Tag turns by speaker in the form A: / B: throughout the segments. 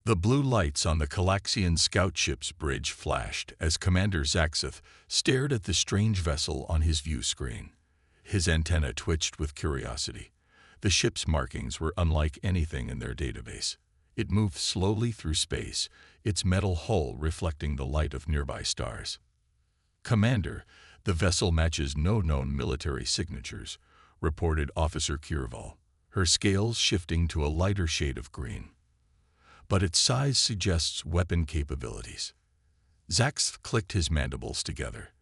A: The blue lights on the Calaxian scout ship's bridge flashed as Commander Zaxxeth stared at the strange vessel on his view screen. His antenna twitched with curiosity. The ship's markings were unlike anything in their database. It moved slowly through space, its metal hull reflecting the light of nearby stars. "Commander, the vessel matches no known military signatures," reported Officer Kierval, her scales shifting to a lighter shade of green. "But its size suggests weapon capabilities." Zax clicked his mandibles together,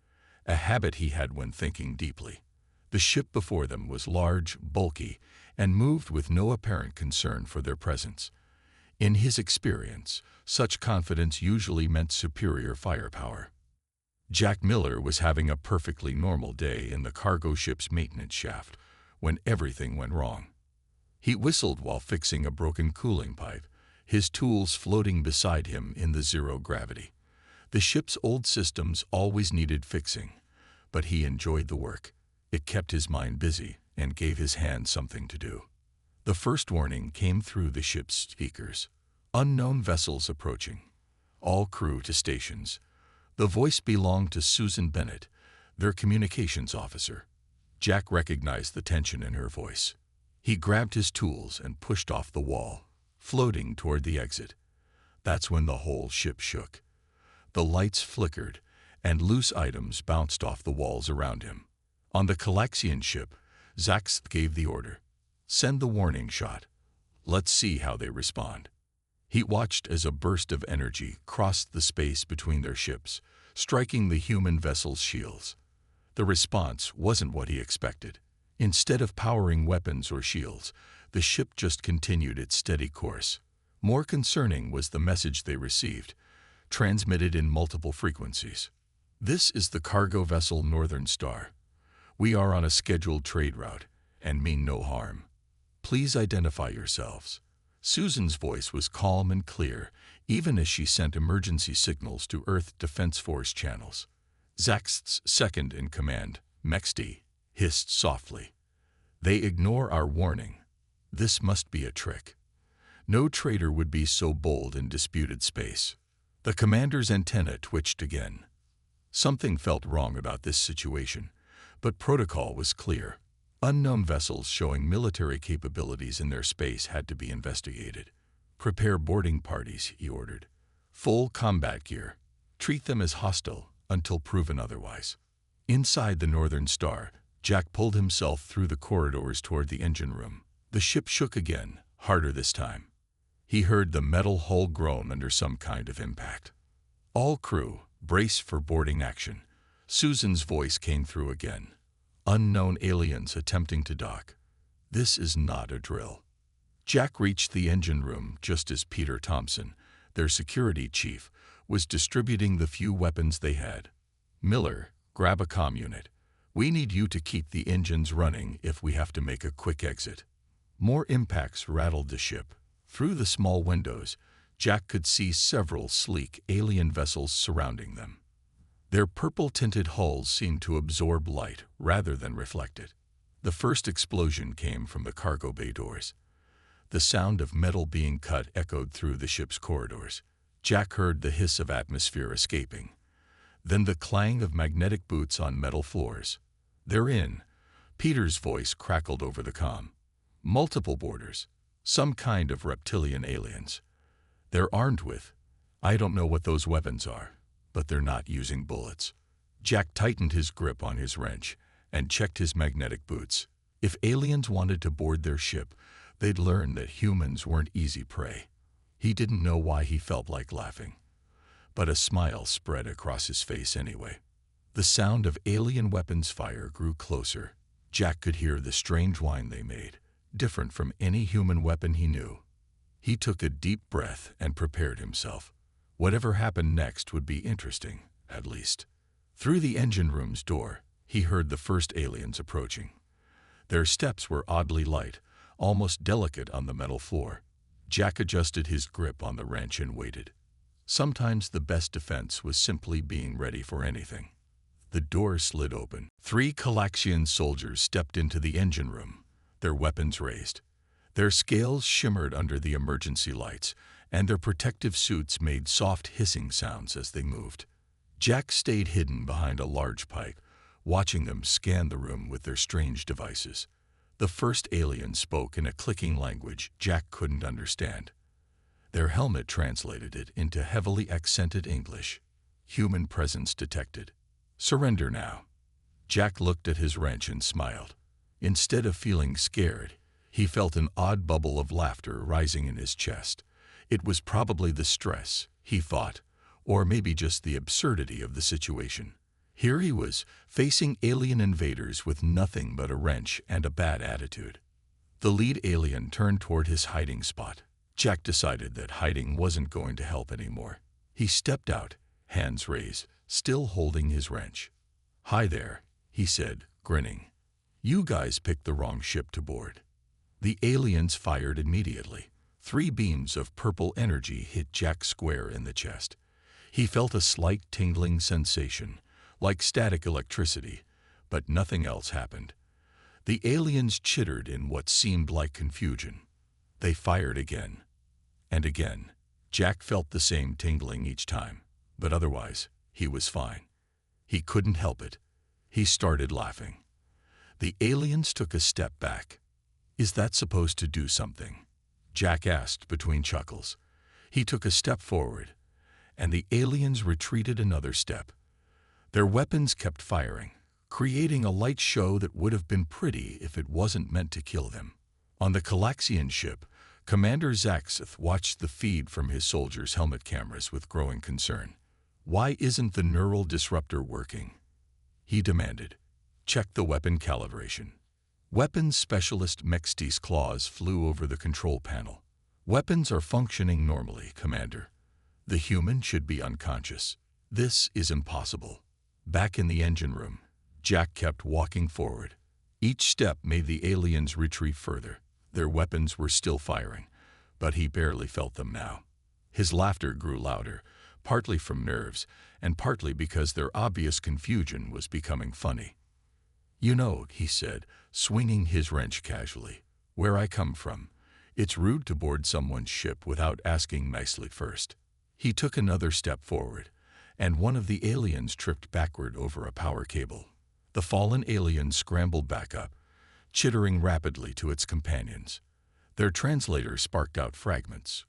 A: a habit he had when thinking deeply. The ship before them was large, bulky, and moved with no apparent concern for their presence. In his experience, such confidence usually meant superior firepower. Jack Miller was having a perfectly normal day in the cargo ship's maintenance shaft when everything went wrong. He whistled while fixing a broken cooling pipe, his tools floating beside him in the zero gravity. The ship's old systems always needed fixing, but he enjoyed the work. It kept his mind busy and gave his hands something to do. The first warning came through the ship's speakers. "Unknown vessels approaching. All crew to stations." The voice belonged to Susan Bennett, their communications officer. Jack recognized the tension in her voice. He grabbed his tools and pushed off the wall, floating toward the exit. That's when the whole ship shook. The lights flickered, and loose items bounced off the walls around him. On the Calaxian ship, Zax gave the order. "Send the warning shot. Let's see how they respond." He watched as a burst of energy crossed the space between their ships, striking the human vessel's shields. The response wasn't what he expected. Instead of powering weapons or shields, the ship just continued its steady course. More concerning was the message they received, transmitted in multiple frequencies. "This is the cargo vessel Northern Star. We are on a scheduled trade route and mean no harm. Please identify yourselves." Susan's voice was calm and clear, even as she sent emergency signals to Earth Defense Force channels. Zax's second-in-command, Mexti, hissed softly. "They ignore our warning. This must be a trick. No trader would be so bold in disputed space." The commander's antenna twitched again. Something felt wrong about this situation, but protocol was clear. Unknown vessels showing military capabilities in their space had to be investigated. "Prepare boarding parties," he ordered. "Full combat gear. Treat them as hostile until proven otherwise." Inside the Northern Star, Jack pulled himself through the corridors toward the engine room. The ship shook again, harder this time. He heard the metal hull groan under some kind of impact. "All crew, brace for boarding action." Susan's voice came through again. "Unknown aliens attempting to dock. This is not a drill." Jack reached the engine room just as Peter Thompson, their security chief, was distributing the few weapons they had. "Miller, grab a comm unit. We need you to keep the engines running if we have to make a quick exit." More impacts rattled the ship. Through the small windows, Jack could see several sleek alien vessels surrounding them. Their purple-tinted hulls seemed to absorb light rather than reflect it. The first explosion came from the cargo bay doors. The sound of metal being cut echoed through the ship's corridors. Jack heard the hiss of atmosphere escaping. Then the clang of magnetic boots on metal floors. "They're in." Peter's voice crackled over the comm. "Multiple boarders. Some kind of reptilian aliens. They're armed with, I don't know what those weapons are, but they're not using bullets." Jack tightened his grip on his wrench and checked his magnetic boots. If aliens wanted to board their ship, they'd learn that humans weren't easy prey. He didn't know why he felt like laughing, but a smile spread across his face anyway. The sound of alien weapons fire grew closer. Jack could hear the strange whine they made, different from any human weapon he knew. He took a deep breath and prepared himself. Whatever happened next would be interesting, at least. Through the engine room's door, he heard the first aliens approaching. Their steps were oddly light, almost delicate on the metal floor. Jack adjusted his grip on the wrench and waited. Sometimes the best defense was simply being ready for anything. The door slid open. 3 Calaxian soldiers stepped into the engine room, their weapons raised. Their scales shimmered under the emergency lights, and their protective suits made soft hissing sounds as they moved. Jack stayed hidden behind a large pipe, watching them scan the room with their strange devices. The first alien spoke in a clicking language Jack couldn't understand. Their helmet translated it into heavily accented English. Human presence detected. Surrender now. Jack looked at his wrench and smiled. Instead of feeling scared, he felt an odd bubble of laughter rising in his chest. It was probably the stress, he thought, or maybe just the absurdity of the situation. Here he was, facing alien invaders with nothing but a wrench and a bad attitude. The lead alien turned toward his hiding spot. Jack decided that hiding wasn't going to help anymore. He stepped out, hands raised, still holding his wrench. "Hi there," he said, grinning. "You guys picked the wrong ship to board." The aliens fired immediately. 3 beams of purple energy hit Jack square in the chest. He felt a slight tingling sensation, like static electricity, but nothing else happened. The aliens chittered in what seemed like confusion. They fired again and again. Jack felt the same tingling each time, but otherwise, he was fine. He couldn't help it. He started laughing. The aliens took a step back. "Is that supposed to do something?" Jack asked between chuckles. He took a step forward, and the aliens retreated another step. Their weapons kept firing, creating a light show that would have been pretty if it wasn't meant to kill them. On the Calaxian ship, Commander Zaxith watched the feed from his soldiers' helmet cameras with growing concern. "Why isn't the neural disruptor working?" he demanded. "Check the weapon calibration." Weapons Specialist Mexti's claws flew over the control panel. "Weapons are functioning normally, Commander. The human should be unconscious. This is impossible." Back in the engine room, Jack kept walking forward. Each step made the aliens retreat further. Their weapons were still firing, but he barely felt them now. His laughter grew louder, partly from nerves, and partly because their obvious confusion was becoming funny. "You know," he said, swinging his wrench casually, "where I come from, it's rude to board someone's ship without asking nicely first." He took another step forward, and one of the aliens tripped backward over a power cable. The fallen alien scrambled back up, chittering rapidly to its companions. Their translator sparked out fragments.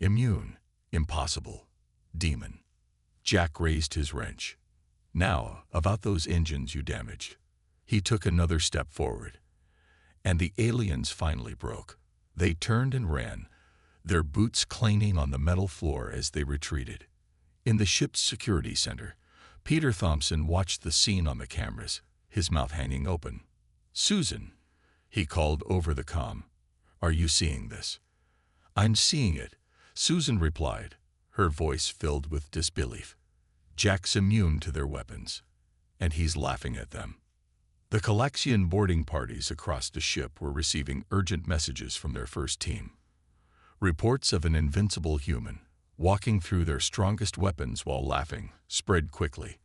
A: "Immune, impossible, demon." Jack raised his wrench. "Now, about those engines you damaged." He took another step forward, and the aliens finally broke. They turned and ran, their boots clanging on the metal floor as they retreated. In the ship's security center, Peter Thompson watched the scene on the cameras, his mouth hanging open. "Susan," he called over the comm, "are you seeing this?" "I'm seeing it," Susan replied, her voice filled with disbelief. "Jack's immune to their weapons, and he's laughing at them." The Calaxian boarding parties across the ship were receiving urgent messages from their first team. Reports of an invincible human, walking through their strongest weapons while laughing, spread quickly.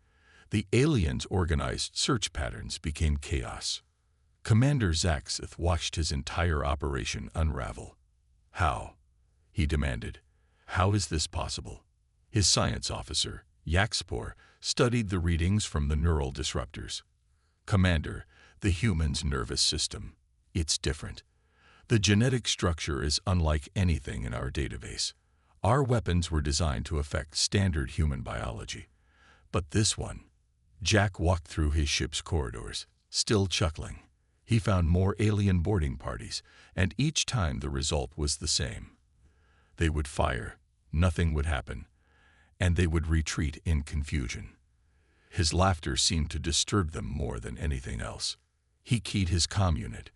A: The aliens' organized search patterns became chaos. Commander Zaxith watched his entire operation unravel. "How?" he demanded. "How is this possible?" His science officer, Yaxpor, studied the readings from the neural disruptors. "Commander, the human's nervous system. It's different. The genetic structure is unlike anything in our database. Our weapons were designed to affect standard human biology. But this one..." Jack walked through his ship's corridors, still chuckling. He found more alien boarding parties, and each time the result was the same. They would fire, nothing would happen, and they would retreat in confusion. His laughter seemed to disturb them more than anything else. He keyed his comm unit.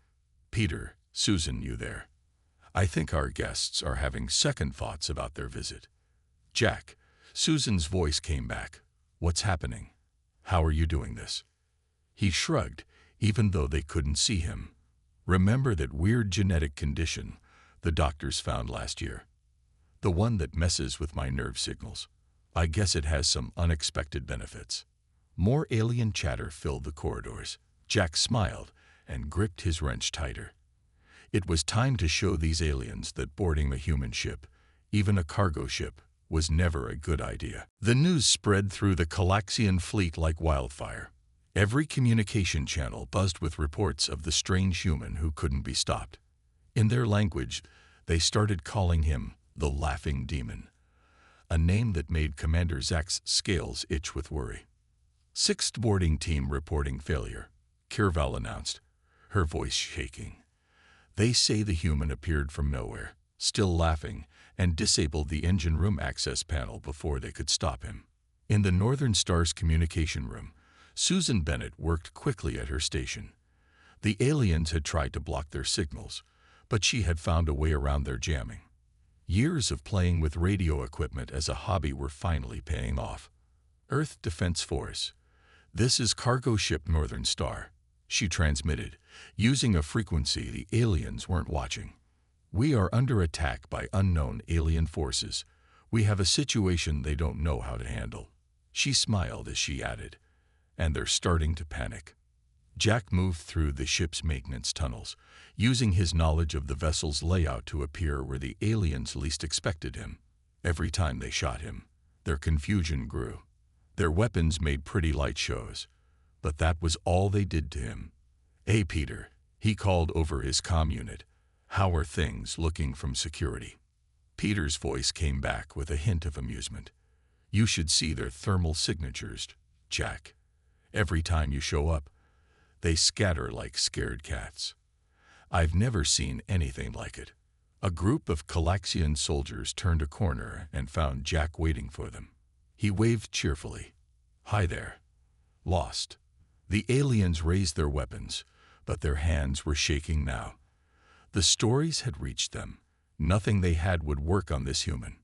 A: "Peter, Susan, you there? I think our guests are having second thoughts about their visit." "Jack," Susan's voice came back. "What's happening? How are you doing this?" He shrugged, even though they couldn't see him. "Remember that weird genetic condition the doctors found last year? The one that messes with my nerve signals. I guess it has some unexpected benefits." More alien chatter filled the corridors. Jack smiled and gripped his wrench tighter. It was time to show these aliens that boarding a human ship even a cargo ship, was never a good idea. The news spread through the Calaxian fleet like wildfire. Every communication channel buzzed with reports of the strange human who couldn't be stopped. In their language, they started calling him the Laughing Demon, a name that made Commander Zach's scales itch with worry. Sixth boarding team reporting failure, Kirval announced, her voice shaking. They say the human appeared from nowhere, still laughing, and disabled the engine room access panel before they could stop him. In the Northern Star's communication room, Susan Bennett worked quickly at her station. The aliens had tried to block their signals, but she had found a way around their jamming. Years of playing with radio equipment as a hobby were finally paying off. Earth Defense Force. This is cargo ship Northern Star, she transmitted, using a frequency the aliens weren't watching. We are under attack by unknown alien forces. We have a situation they don't know how to handle. She smiled as she added, and they're starting to panic. Jack moved through the ship's maintenance tunnels, using his knowledge of the vessel's layout to appear where the aliens least expected him. Every time they shot him, their confusion grew. Their weapons made pretty light shows, but that was all they did to him. "Hey, Peter," he called over his comm unit. "How are things looking from security?" Peter's voice came back with a hint of amusement. "You should see their thermal signatures, Jack. Every time you show up, they scatter like scared cats. I've never seen anything like it." A group of Calaxian soldiers turned a corner and found Jack waiting for them. He waved cheerfully. "Hi there." Lost. The aliens raised their weapons, but their hands were shaking now. The stories had reached them. Nothing they had would work on this human.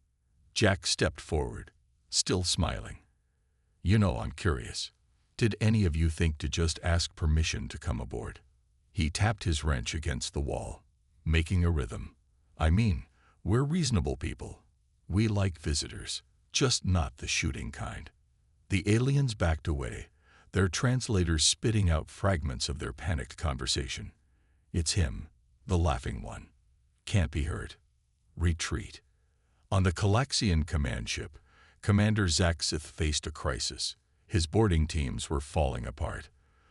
A: Jack stepped forward, still smiling. "You know, I'm curious. Did any of you think to just ask permission to come aboard?" He tapped his wrench against the wall, making a rhythm. "I mean, we're reasonable people. We like visitors, just not the shooting kind." The aliens backed away, their translators spitting out fragments of their panicked conversation. "It's him, the laughing one. Can't be hurt. Retreat." On the Calaxian command ship, Commander Zaxith faced a crisis. His boarding teams were falling apart.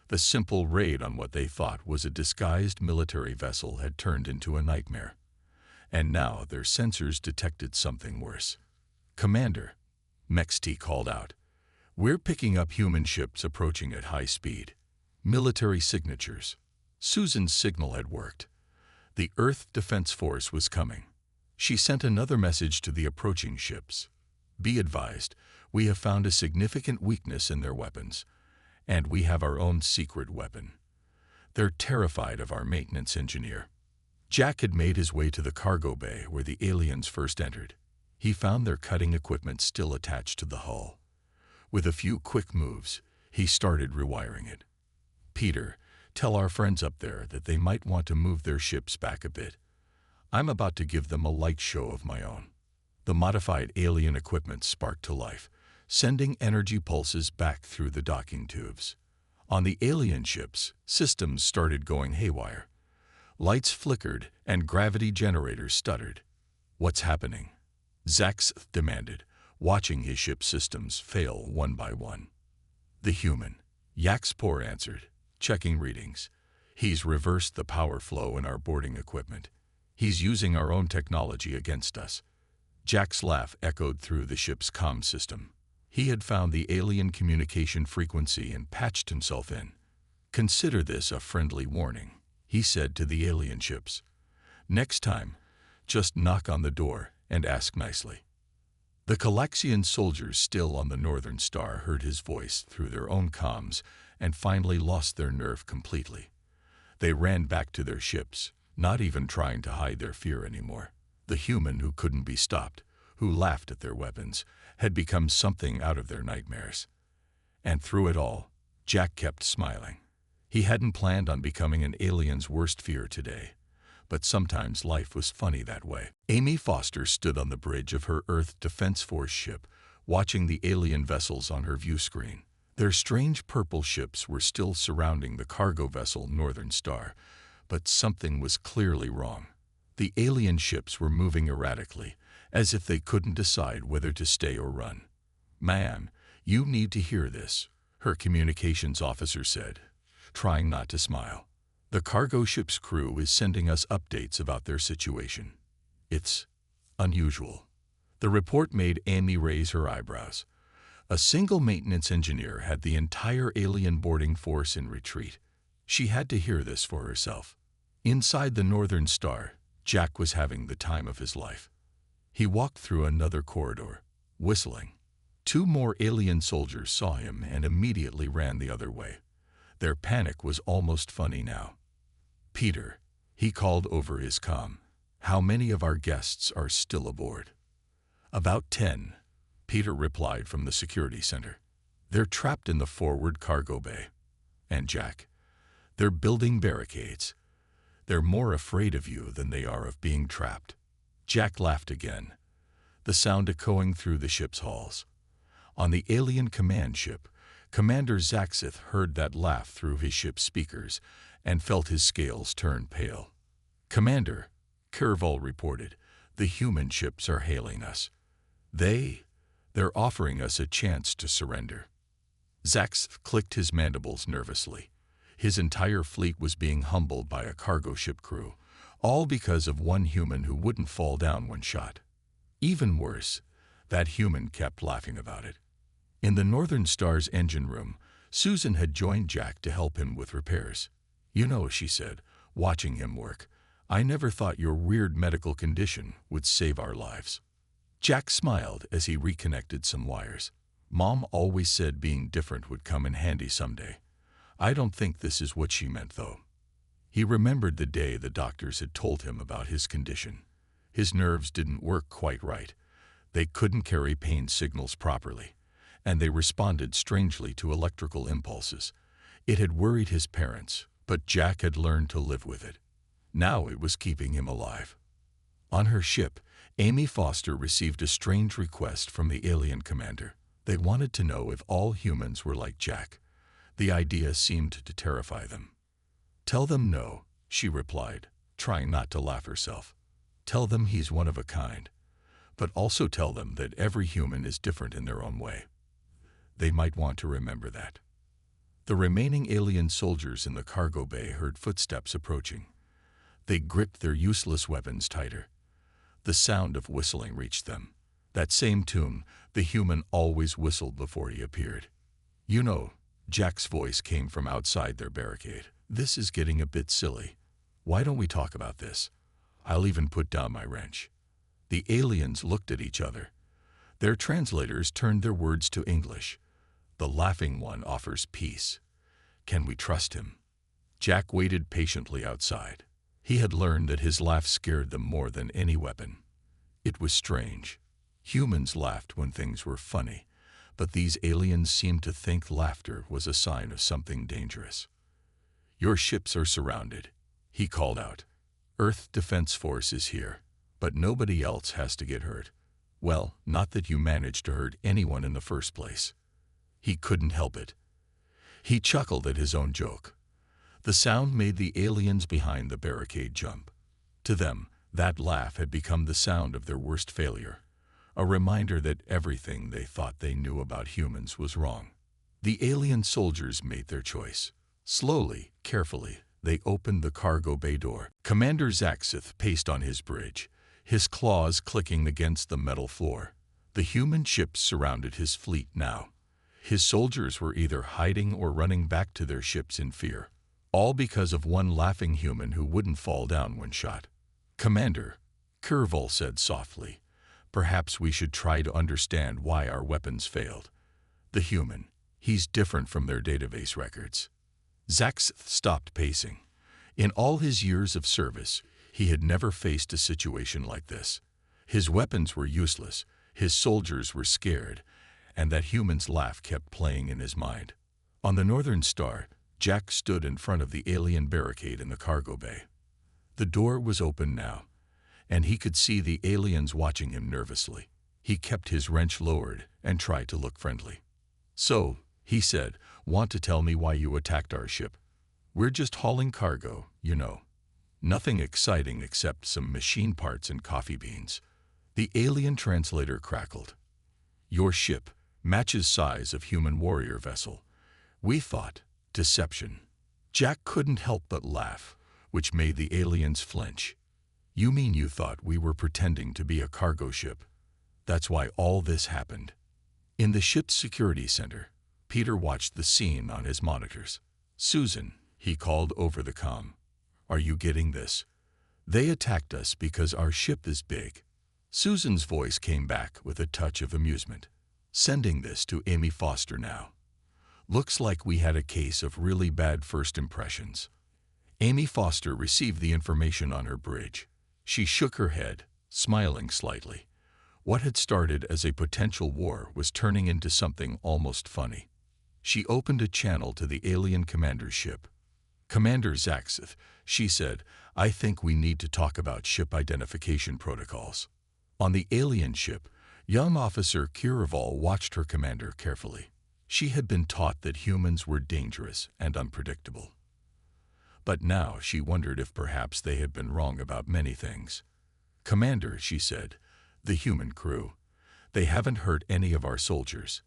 A: The simple raid on what they thought was a disguised military vessel had turned into a nightmare. And now their sensors detected something worse. "Commander," Mexti called out, "we're picking up human ships approaching at high speed. Military signatures." Susan's signal had worked. The Earth Defense Force was coming. She sent another message to the approaching ships. "Be advised, we have found a significant weakness in their weapons, and we have our own secret weapon. They're terrified of our maintenance engineer." Jack had made his way to the cargo bay where the aliens first entered. He found their cutting equipment still attached to the hull. With a few quick moves, he started rewiring it. "Peter, tell our friends up there that they might want to move their ships back a bit. I'm about to give them a light show of my own." The modified alien equipment sparked to life, sending energy pulses back through the docking tubes. On the alien ships, systems started going haywire. Lights flickered and gravity generators stuttered. "What's happening?" Zax demanded, watching his ship systems fail one by one. "The human," Yaxpor answered, checking readings. "He's reversed the power flow in our boarding equipment. He's using our own technology against us." Jack's laugh echoed through the ship's comm system. He had found the alien communication frequency and patched himself in. "Consider this a friendly warning," he said to the alien ships. "Next time, just knock on the door and ask nicely." The Calaxian soldiers still on the Northern Star heard his voice through their own comms and finally lost their nerve completely. They ran back to their ships, not even trying to hide their fear anymore. The human who couldn't be stopped, who laughed at their weapons, had become something out of their nightmares. And through it all, Jack kept smiling. He hadn't planned on becoming an alien's worst fear today, but sometimes life was funny that way. Amy Foster stood on the bridge of her Earth Defense Force ship, watching the alien vessels on her view screen. Their strange purple ships were still surrounding the cargo vessel Northern Star, but something was clearly wrong. The alien ships were moving erratically, as if they couldn't decide whether to stay or run. "Man, you need to hear this," her communications officer said, trying not to smile. "The cargo ship's crew is sending us updates about their situation. It's unusual." The report made Amy raise her eyebrows. A single maintenance engineer had the entire alien boarding force in retreat. She had to hear this for herself. Inside the Northern Star, Jack was having the time of his life. He walked through another corridor, whistling. 2 more alien soldiers saw him and immediately ran the other way. Their panic was almost funny now. "Peter," he called over his comm, "how many of our guests are still aboard?" "About 10, Peter replied from the security center. "They're trapped in the forward cargo bay." "And Jack?" "They're building barricades. They're more afraid of you than they are of being trapped." Jack laughed again, the sound echoing through the ship's halls. On the alien command ship, Commander Zaxith heard that laugh through his ship's speakers and felt his scales turn pale. "Commander," Kerval reported, "the human ships are hailing us. They're offering us a chance to surrender." Zaxith clicked his mandibles nervously. His entire fleet was being humbled by a cargo ship crew, all because of one human who wouldn't fall down when shot. Even worse, that human kept laughing about it. In the Northern Star's engine room, Susan had joined Jack to help him with repairs. "You know," she said, watching him work, "I never thought your weird medical condition would save our lives." Jack smiled as he reconnected some wires. "Mom always said being different would come in handy someday. I don't think this is what she meant, though." He remembered the day the doctors had told him about his condition. His nerves didn't work quite right. They couldn't carry pain signals properly, and they responded strangely to electrical impulses. It had worried his parents, but Jack had learned to live with it. Now it was keeping him alive. On her ship, Amy Foster received a strange request from the alien commander. They wanted to know if all humans were like Jack. The idea seemed to terrify them. "Tell them no," she replied, trying not to laugh herself. "Tell them he's one of a kind, but also tell them that every human is different in their own way. They might want to remember that." The remaining alien soldiers in the cargo bay heard footsteps approaching. They gripped their useless weapons tighter. The sound of whistling reached them. That same tune the human always whistled before he appeared. "You know," Jack's voice came from outside their barricade, "this is getting a bit silly. Why don't we talk about this? I'll even put down my wrench." The aliens looked at each other. Their translators turned their words to English. "The laughing one offers peace. Can we trust him?" Jack waited patiently outside. He had learned that his laugh scared them more than any weapon. It was strange. Humans laughed when things were funny, but these aliens seemed to think laughter was a sign of something dangerous. "Your ships are surrounded," he called out. "Earth Defense Force is here, but nobody else has to get hurt. Well, not that you managed to hurt anyone in the first place." He couldn't help it. He chuckled at his own joke. The sound made the aliens behind the barricade jump. To them, that laugh had become the sound of their worst failure, a reminder that everything they thought they knew about humans was wrong. The alien soldiers made their choice. Slowly, carefully, they opened the cargo bay door. Commander Zaxith paced on his bridge, his claws clicking against the metal floor. The human ships surrounded his fleet now. His soldiers were either hiding or running back to their ships in fear, all because of one laughing human who wouldn't fall down when shot. "Commander," Kerval said softly, "perhaps we should try to understand why our weapons failed. The human, he's different from their database records." Zaxith stopped pacing. In all his years of service, he had never faced a situation like this. His weapons were useless, his soldiers were scared, and that human's laugh kept playing in his mind. On the Northern Star, Jack stood in front of the alien barricade in the cargo bay. The door was open now, and he could see the aliens watching him nervously. He kept his wrench lowered and tried to look friendly. "So," he said, "want to tell me why you attacked our ship?" "We're just hauling cargo, you know. Nothing exciting except some machine parts and coffee beans." The alien translator crackled. Your ship matches size of human warrior vessel. We thought, deception. Jack couldn't help but laugh, which made the aliens flinch. You mean you thought we were pretending to be a cargo ship? That's why all this happened. In the ship's security center, Peter watched the scene on his monitors. Susan, he called over the comm. Are you getting this? They attacked us because our ship is big. Susan's voice came back with a touch of amusement. Sending this to Amy Foster now. Looks like we had a case of really bad first impressions. Amy Foster received the information on her bridge. She shook her head, smiling slightly. What had started as a potential war was turning into something almost funny. She opened a channel to the alien commander's ship. Commander Zaxeth, she said, I think we need to talk about ship identification protocols. On the alien ship, young officer Kiraval watched her commander carefully. She had been taught that humans were dangerous and unpredictable. But now she wondered if perhaps they had been wrong about many things. Commander, she said, the human crew. They haven't hurt any of our soldiers.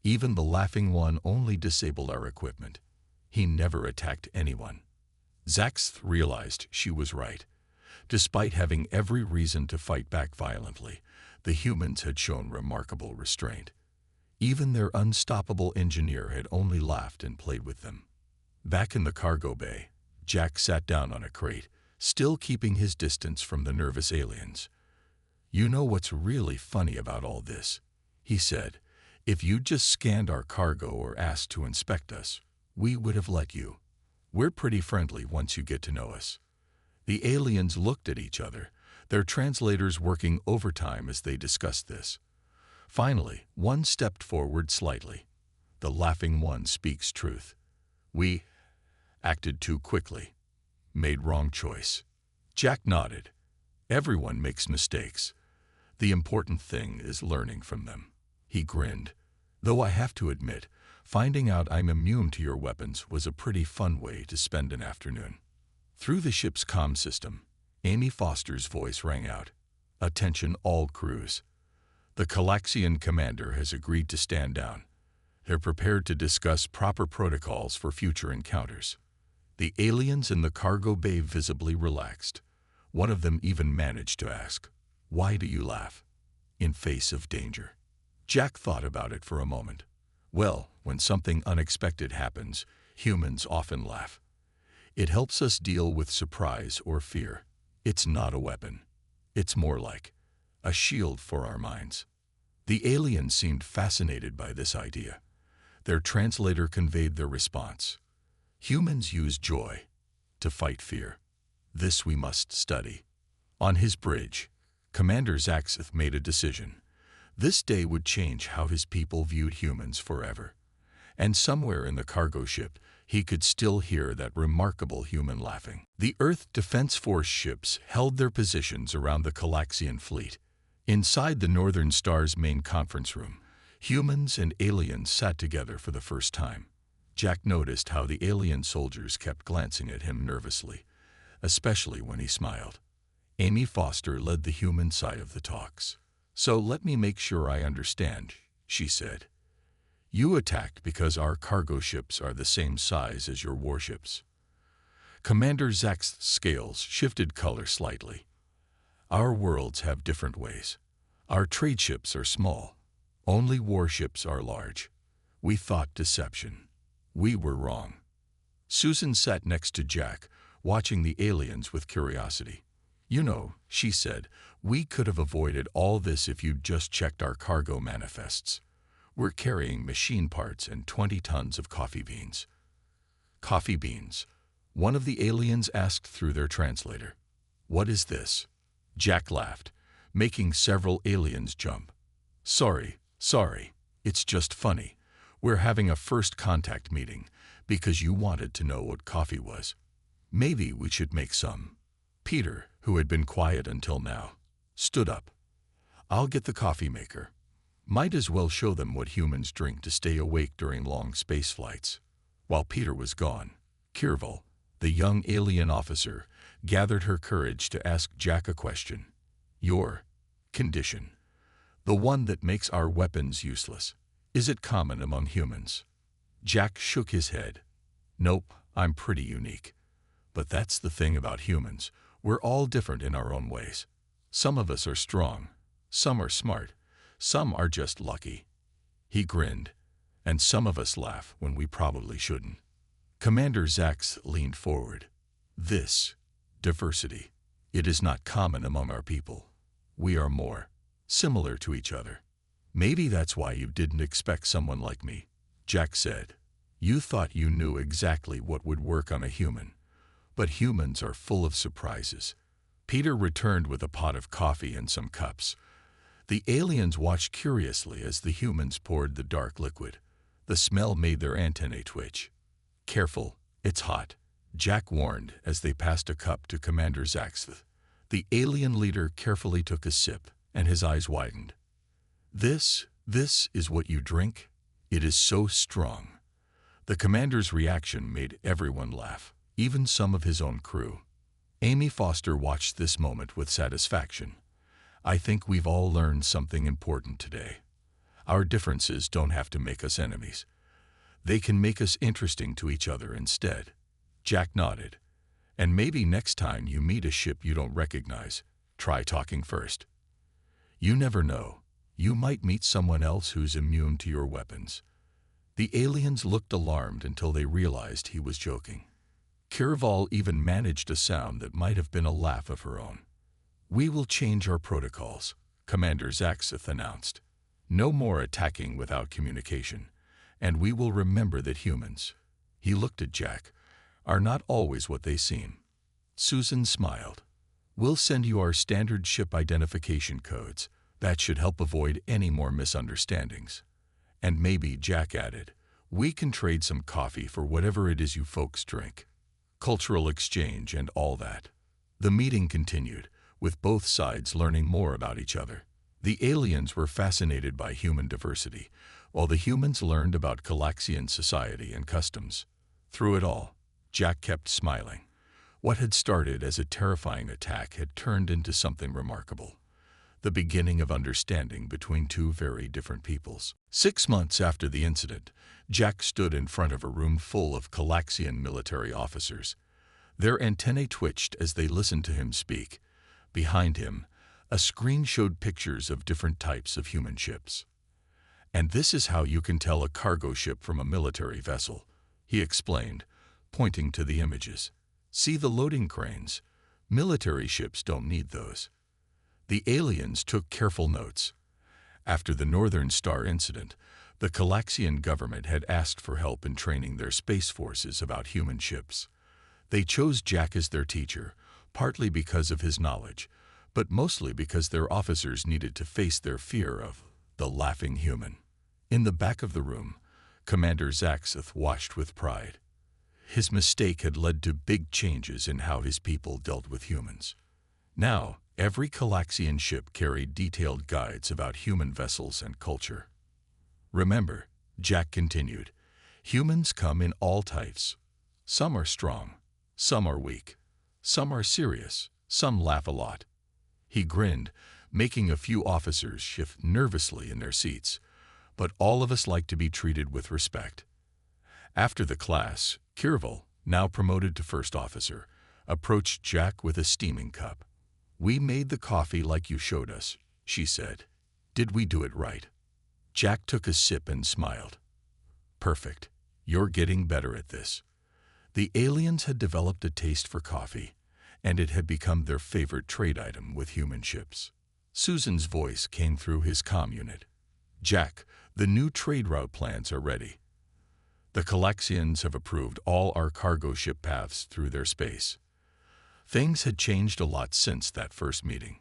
A: Even the laughing one only disabled our equipment. He never attacked anyone. Zaxth realized she was right. Despite having every reason to fight back violently, the humans had shown remarkable restraint. Even their unstoppable engineer had only laughed and played with them. Back in the cargo bay, Jack sat down on a crate, still keeping his distance from the nervous aliens. You know what's really funny about all this? He said. If you'd just scanned our cargo or asked to inspect us, we would have let you. We're pretty friendly once you get to know us. The aliens looked at each other, their translators working overtime as they discussed this. Finally, one stepped forward slightly. The laughing one speaks truth. We acted too quickly. Made wrong choice. Jack nodded. Everyone makes mistakes. The important thing is learning from them. He grinned. Though I have to admit, finding out I'm immune to your weapons was a pretty fun way to spend an afternoon. Through the ship's comm system, Amy Foster's voice rang out. Attention all crews. The Calaxian commander has agreed to stand down. They're prepared to discuss proper protocols for future encounters. The aliens in the cargo bay visibly relaxed. One of them even managed to ask, Why do you laugh? In face of danger. Jack thought about it for a moment. Well, when something unexpected happens, humans often laugh. It helps us deal with surprise or fear. It's not a weapon. It's more like a shield for our minds. The aliens seemed fascinated by this idea. Their translator conveyed their response. Humans use joy to fight fear. This we must study. On his bridge, Commander Zaxeth made a decision. This day would change how his people viewed humans forever. And somewhere in the cargo ship, he could still hear that remarkable human laughing. The Earth Defense Force ships held their positions around the Calaxian fleet. Inside the Northern Star's main conference room, humans and aliens sat together for the first time. Jack noticed how the alien soldiers kept glancing at him nervously, especially when he smiled. Amy Foster led the human side of the talks. So let me make sure I understand, she said. You attacked because our cargo ships are the same size as your warships. Commander Zax's scales shifted color slightly. Our worlds have different ways. Our trade ships are small. Only warships are large. We thought deception. We were wrong. Susan sat next to Jack, watching the aliens with curiosity. You know, she said, we could have avoided all this if you'd just checked our cargo manifests. We're carrying machine parts and 20 tons of coffee beans. Coffee beans? One of the aliens asked through their translator. What is this? Jack laughed, making several aliens jump. Sorry, it's just funny. We're having a first contact meeting because you wanted to know what coffee was. Maybe we should make some. Peter, who had been quiet until now, stood up. I'll get the coffee maker. Might as well show them what humans drink to stay awake during long space flights. While Peter was gone, Kirval, the young alien officer, gathered her courage to ask Jack a question. You're condition. The one that makes our weapons useless. Is it common among humans? Jack shook his head. Nope, I'm pretty unique. But that's the thing about humans. We're all different in our own ways. Some of us are strong. Some are smart. Some are just lucky. He grinned. And some of us laugh when we probably shouldn't. Commander Zax leaned forward. This diversity. It is not common among our people. We are more similar to each other. Maybe that's why you didn't expect someone like me, Jack said. You thought you knew exactly what would work on a human. But humans are full of surprises. Peter returned with a pot of coffee and some cups. The aliens watched curiously as the humans poured the dark liquid. The smell made their antennae twitch. Careful, it's hot, Jack warned as they passed a cup to Commander Zaxth. The alien leader carefully took a sip, and his eyes widened. This is what you drink? It is so strong. The commander's reaction made everyone laugh, even some of his own crew. Amy Foster watched this moment with satisfaction. I think we've all learned something important today. Our differences don't have to make us enemies. They can make us interesting to each other instead. Jack nodded. And maybe next time you meet a ship you don't recognize, try talking first. You never know. You might meet someone else who's immune to your weapons. The aliens looked alarmed until they realized he was joking. Kirval even managed a sound that might have been a laugh of her own. We will change our protocols, Commander Zaxth announced. No more attacking without communication. And we will remember that humans, he looked at Jack, are not always what they seem. Susan smiled. We'll send you our standard ship identification codes. That should help avoid any more misunderstandings. And maybe, Jack added, we can trade some coffee for whatever it is you folks drink. Cultural exchange and all that. The meeting continued, with both sides learning more about each other. The aliens were fascinated by human diversity, while the humans learned about Galaxian society and customs. Through it all, Jack kept smiling. What had started as a terrifying attack had turned into something remarkable. The beginning of understanding between two very different peoples. 6 months after the incident, Jack stood in front of a room full of Galaxian military officers. Their antennae twitched as they listened to him speak. Behind him, a screen showed pictures of different types of human ships. And this is how you can tell a cargo ship from a military vessel, he explained, pointing to the images. See the loading cranes? Military ships don't need those. The aliens took careful notes. After the Northern Star incident, the Galaxian government had asked for help in training their space forces about human ships. They chose Jack as their teacher, partly because of his knowledge, but mostly because their officers needed to face their fear of the laughing human. In the back of the room, Commander Zaxth watched with pride. His mistake had led to big changes in how his people dealt with humans. Now, every Galaxian ship carried detailed guides about human vessels and culture. Remember, Jack continued, humans come in all types. Some are strong, some are weak, some are serious, some laugh a lot. He grinned, making a few officers shift nervously in their seats, but all of us like to be treated with respect. After the class, Kirval, now promoted to first officer, approached Jack with a steaming cup. We made the coffee like you showed us, she said. Did we do it right? Jack took a sip and smiled. Perfect. You're getting better at this. The aliens had developed a taste for coffee, and it had become their favorite trade item with human ships. Susan's voice came through his comm unit. Jack, the new trade route plans are ready. The Galaxians have approved all our cargo ship paths through their space. Things had changed a lot since that first meeting.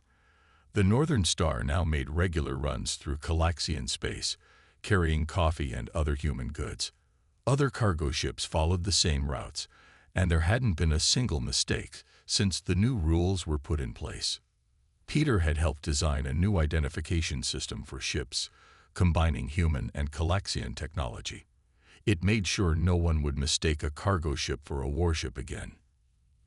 A: The Northern Star now made regular runs through Galaxian space, carrying coffee and other human goods. Other cargo ships followed the same routes, and there hadn't been a single mistake since the new rules were put in place. Peter had helped design a new identification system for ships, combining human and Galaxian technology. It made sure no one would mistake a cargo ship for a warship again.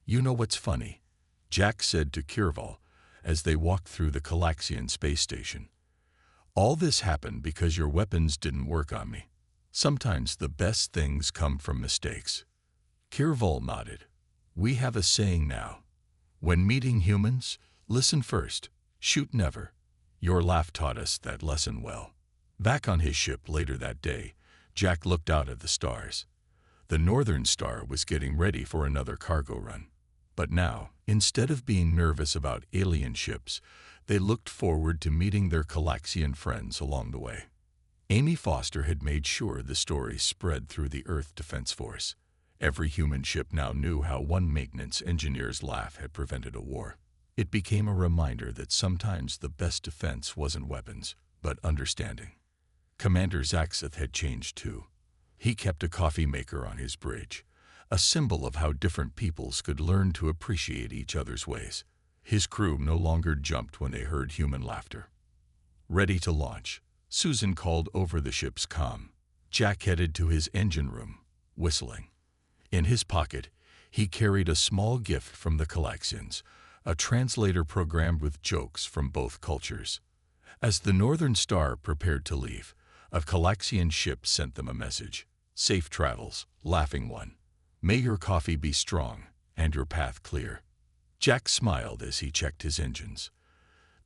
A: You know what's funny? Jack said to Kirval, as they walked through the Calaxian space station. All this happened because your weapons didn't work on me. Sometimes the best things come from mistakes. Kirval nodded. We have a saying now. When meeting humans, listen first, shoot never. Your laugh taught us that lesson well. Back on his ship later that day, Jack looked out at the stars. The Northern Star was getting ready for another cargo run. But now, instead of being nervous about alien ships, they looked forward to meeting their Calaxian friends along the way. Amy Foster had made sure the story spread through the Earth Defense Force. Every human ship now knew how one maintenance engineer's laugh had prevented a war. It became a reminder that sometimes the best defense wasn't weapons, but understanding. Commander Zaxeth had changed too. He kept a coffee maker on his bridge, a symbol of how different peoples could learn to appreciate each other's ways. His crew no longer jumped when they heard human laughter. Ready to launch, Susan called over the ship's comm. Jack headed to his engine room, whistling. In his pocket, he carried a small gift from the Calaxians, a translator programmed with jokes from both cultures. As the Northern Star prepared to leave, a Calaxian ship sent them a message. Safe travels, laughing one. May your coffee be strong and your path clear. Jack smiled as he checked his engines.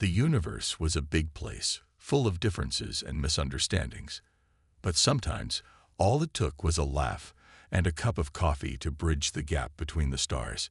A: The universe was a big place, full of differences and misunderstandings. But sometimes, all it took was a laugh and a cup of coffee to bridge the gap between the stars.